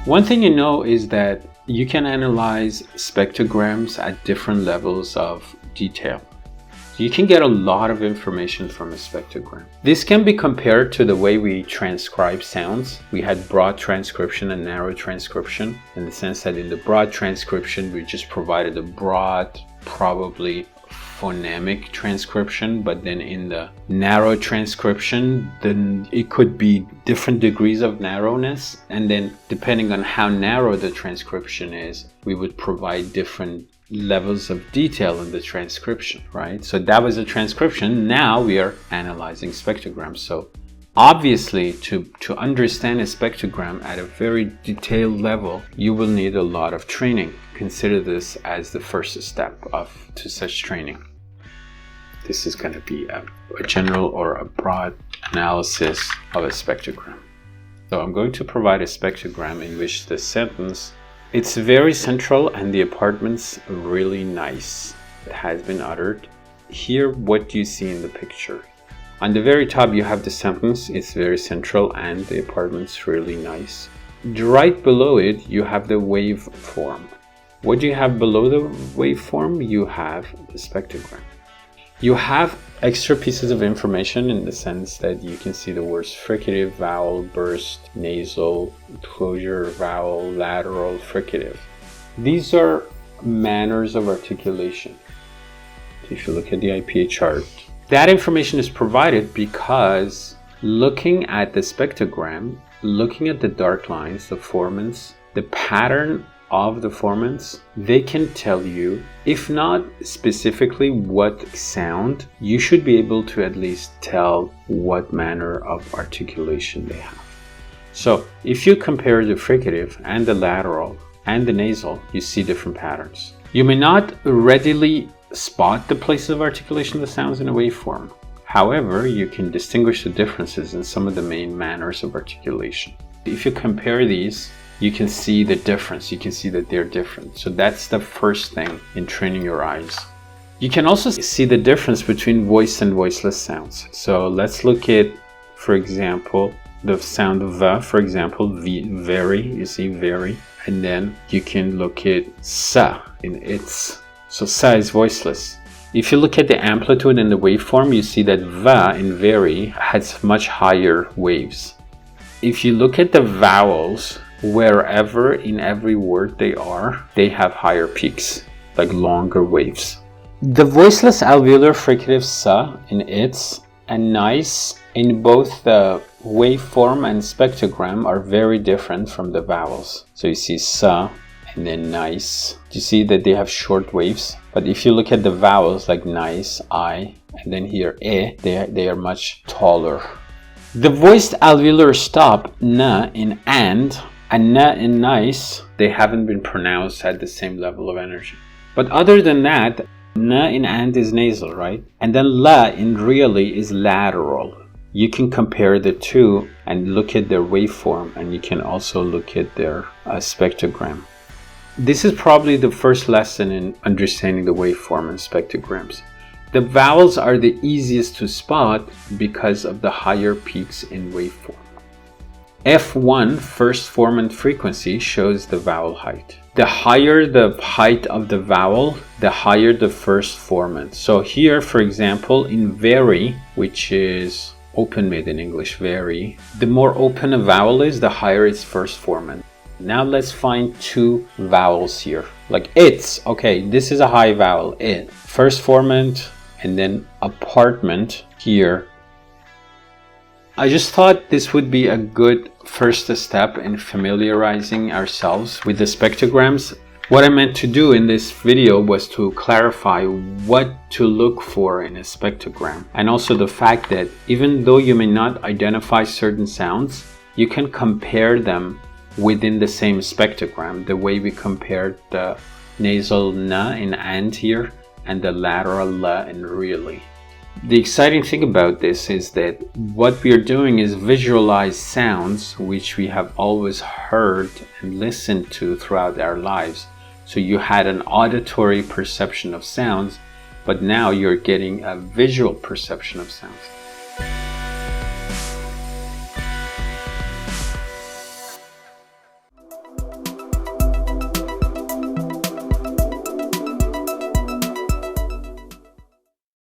One thing you know is that you can analyze spectrograms at different levels of detail. You can get a lot of information from a spectrogram. This can be compared to the way we transcribe sounds. We had broad transcription and narrow transcription, in the sense that in the broad transcription we just provided a broad, probably phonemic transcription, but then in the narrow transcription, then it could be different degrees of narrowness, and then depending on how narrow the transcription is, we would provide different levels of detail in the transcription, right? So that was a transcription. Now we are analyzing spectrograms. So obviously, to understand a spectrogram at a very detailed level, you will need a lot of training. Consider this as the first step to such training. This is going to be a general or a broad analysis of a spectrogram. So I'm going to provide a spectrogram in which the sentence, it's very central and the apartment's really nice. It has been uttered. Here, what do you see in the picture? On the very top, you have the sentence, it's very central and the apartment's really nice. Right below it, you have the waveform. What do you have below the waveform? You have the spectrogram. You have extra pieces of information in the sense that you can see the words fricative, vowel, burst, nasal, closure, vowel, lateral, fricative. These are manners of articulation. If you look at the IPA chart, that information is provided because looking at the spectrogram, looking at the dark lines, the formants, the pattern of the formants, they can tell you, if not specifically what sound, you should be able to at least tell what manner of articulation they have. So if you compare the fricative and the lateral and the nasal, you see different patterns. You may not readily spot the places of articulation of the sounds in a waveform. However, you can distinguish the differences in some of the main manners of articulation. If you compare these, you can see the difference. You can see that they're different. So that's the first thing in training your eyes. You can also see the difference between voiced and voiceless sounds. So let's look at, for example, the sound V, for example, very, you see very. And then you can look at sa in its. So sa is voiceless. If you look at the amplitude in the waveform, you see that va in very has much higher waves. If you look at the vowels, wherever in every word they have higher peaks, like longer waves. The voiceless alveolar fricative sa in its and nice in both the waveform and spectrogram are very different from the vowels. So you see sa and then nice. You see that they have short waves. But if you look at the vowels like nice, I, and then here e, they are much taller. The voiced alveolar stop na in and na in nice, they haven't been pronounced at the same level of energy. But other than that, na in and is nasal, right? And then la in really is lateral. You can compare the two and look at their waveform, and you can also look at their spectrogram. This is probably the first lesson in understanding the waveform and spectrograms. The vowels are the easiest to spot because of the higher peaks in waveform. F1, first formant frequency, shows the vowel height. The higher the height of the vowel, the higher the first formant. So here, for example, in very, which is open mid in English, very, the more open a vowel is, the higher its first formant. Now let's find two vowels here. Like it's, okay, this is a high vowel, it. First formant, and then apartment here. I just thought this would be a good first step in familiarizing ourselves with the spectrograms. What I meant to do in this video was to clarify what to look for in a spectrogram, and also the fact that even though you may not identify certain sounds, you can compare them within the same spectrogram, the way we compared the nasal na in and here and the lateral la in really. The exciting thing about this is that what we are doing is visualize sounds which we have always heard and listened to throughout our lives. So you had an auditory perception of sounds, but now you're getting a visual perception of sounds.